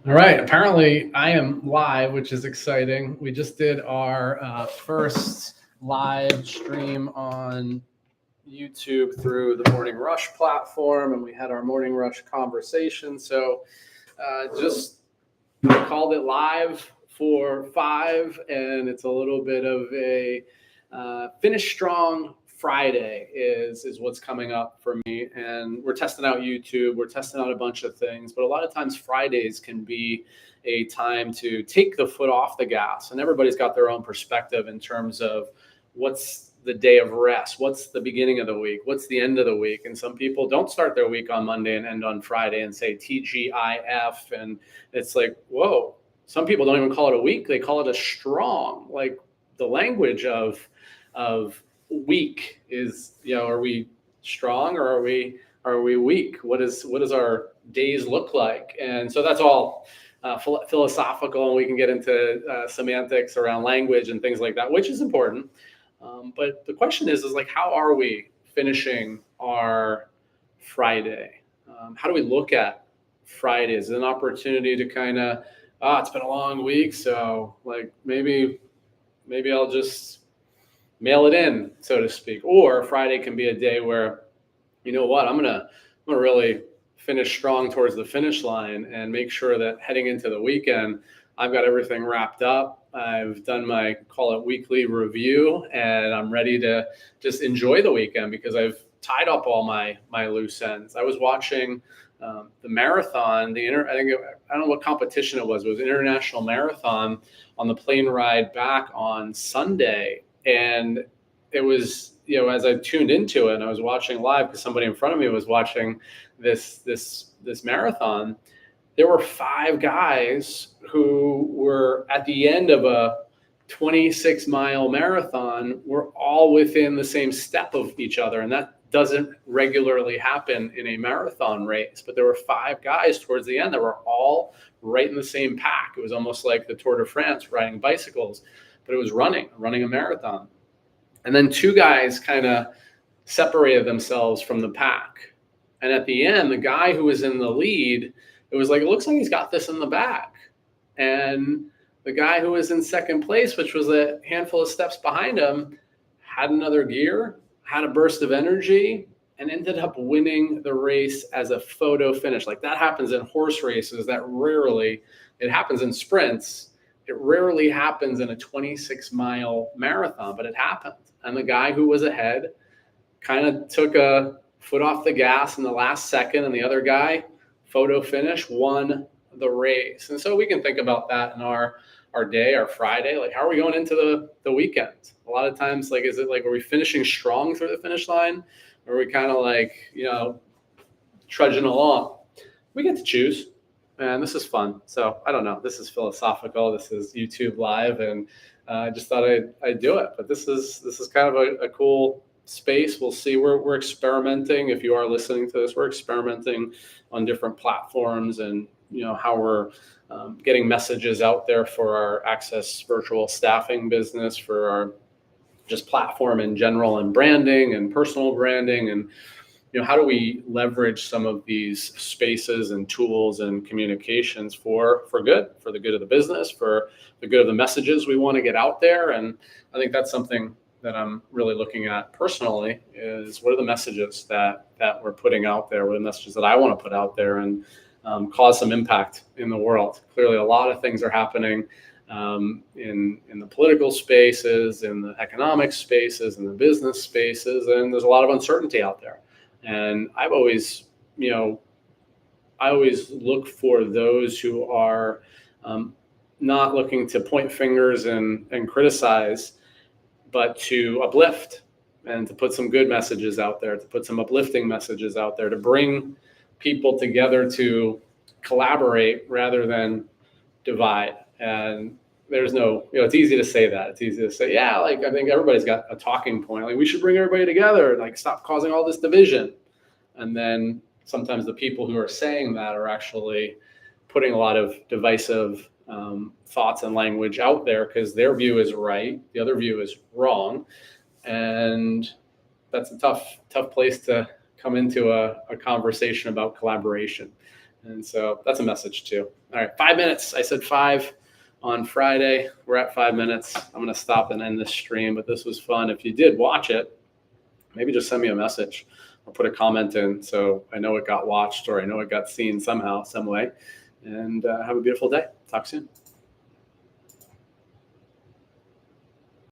All right. Apparently, I am live, which is exciting. We just did our first live stream on YouTube through the Morning Rush platform, and we had our Morning Rush conversation. So just called it live for 5, and it's a little bit of a finish strong Friday is what's coming up for me. And we're testing out YouTube, we're testing out a bunch of things, but a lot of times Fridays can be a time to take the foot off the gas. And everybody's got their own perspective in terms of what's the day of rest, what's the beginning of the week, what's the end of the week. And some people don't start their week on Monday and end on Friday and say TGIF. And it's like, whoa, some people don't even call it a week, they call it a strong. Like the language of weak is, are we strong or are we weak? What does our days look like? And so that's all philosophical, and we can get into semantics around language and things like that, which is important. But the question is like, how are we finishing our Friday? How do we look at Friday as an opportunity to kind of, it's been a long week, so like maybe I'll just mail it in, so to speak. Or Friday can be a day where, you know what, I'm gonna really finish strong towards the finish line and make sure that heading into the weekend, I've got everything wrapped up. I've done my, call it, weekly review, and I'm ready to just enjoy the weekend because I've tied up all my loose ends. I was watching the marathon, I don't know what competition it was. It was an international marathon on the plane ride back on Sunday. And it was, as I tuned into it and I was watching live because somebody in front of me was watching this marathon, there were 5 guys who were at the end of a 26-mile marathon, were all within the same step of each other. And that doesn't regularly happen in a marathon race, but there were 5 guys towards the end that were all right in the same pack. It was almost like the Tour de France riding bicycles, but it was running a marathon. And then 2 guys kind of separated themselves from the pack. And at the end, the guy who was in the lead, it was like, it looks like he's got this in the bag. And the guy who was in second place, which was a handful of steps behind him, had another gear, had a burst of energy, and ended up winning the race as a photo finish. Like that happens in horse races. That rarely, it happens in sprints. It rarely happens in a 26-mile marathon, but it happened. And the guy who was ahead kind of took a foot off the gas in the last second, and the other guy, photo finish, won the race. And so we can think about that in our day, our Friday. Like, how are we going into the weekend? A lot of times, like, is it like, are we finishing strong through the finish line? Or are we kind of like, trudging along? We get to choose. And this is fun. So I don't know. This is philosophical. This is YouTube live, and I just thought I'd do it. But this is kind of a cool space. We'll see. We're experimenting. If you are listening to this, we're experimenting on different platforms, and how we're getting messages out there for our Access virtual staffing business, for our just platform in general, and branding and personal branding, and how do we leverage some of these spaces and tools and communications for good, for the good of the business, for the good of the messages we want to get out there. And I think that's something that I'm really looking at personally, is what are the messages that we're putting out there? What are the messages that I want to put out there and cause some impact in the world? Clearly, a lot of things are happening in the political spaces, in the economic spaces, in the business spaces, and there's a lot of uncertainty out there. And I always look for those who are not looking to point fingers and criticize, but to uplift and to put some good messages out there, to put some uplifting messages out there, to bring people together to collaborate rather than divide. And there's no, it's easy to say that. It's easy to say, yeah, like I think everybody's got a talking point. Like we should bring everybody together, like stop causing all this division. And then sometimes the people who are saying that are actually putting a lot of divisive thoughts and language out there because their view is right, the other view is wrong. And that's a tough place to come into a conversation about collaboration. And so that's a message too. All right, 5 minutes. I said 5 on Friday. We're at 5 minutes. I'm going to stop and end this stream, but this was fun. If you did watch it, maybe just send me a message or put a comment in so I know it got watched or I know it got seen somehow, some way. And have a beautiful day. Talk soon.